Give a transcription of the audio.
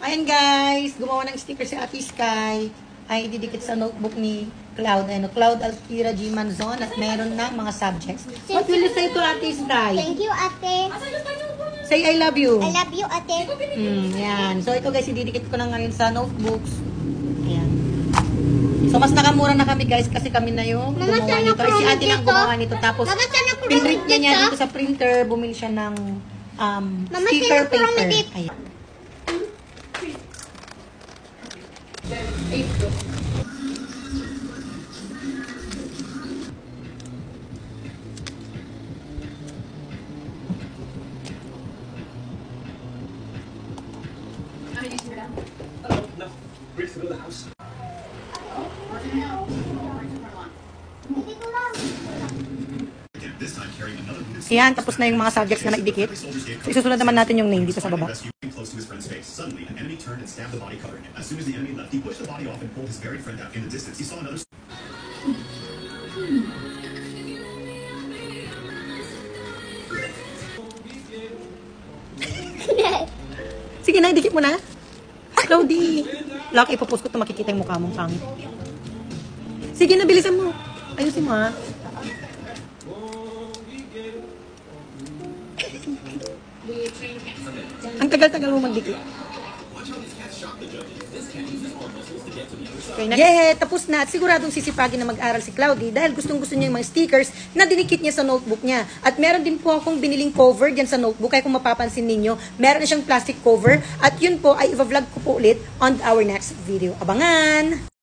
Ayan guys, gumawa ng sticker si Ate Sky. Ay ididikit sa notebook ni Cloud. Ano, Cloud Alkira G. Manzon at meron ng mga subjects. What will you say to Ate Sky? Thank you, ate. Say I love you. I love you, ate. Yan. So ito guys, ididikit ko na ngayon sa notebooks. Ayan. So mas nakamura na kami guys kasi kami na yung Mama, gumawa saan nito. Ay si ako Ate lang dito? gumawa nito. Tapos Mama, saan ako pinrint niya dito? dito sa printer. Bumili siya ng Mama, sticker saan ako paper. dito? Ayan. No, bricks to build a house. This time carrying another wounded Ayan, tapos na yung mga subjects na naidikit. So, isusunod naman natin yung name dito sa baba. rescuing close to his friend's face. Suddenly, an enemy turned and stabbed the body covering him. As soon as the enemy left, he pushed the body off and pulled his buried friend out. In the distance, he saw another. Sige na, idikit mo na. Cloudy. Lock, ipopost ko ito, makikita yung mukha mong pangit. Sige na, bilisan mo. Ayusin mo ha. Ang tagal-tagal mo magdikit. Okay na. Yeah, tapos na. At siguradong sisipagin na mag-aral si Cloudy dahil gustong-gusto niya yung mga stickers na dinikit niya sa notebook niya. At meron din po akong biniling cover dyan sa notebook. Kaya kung mapapansin ninyo, meron na siyang plastic cover. At yun po ay i-vlog ko po ulit on our next video. Abangan!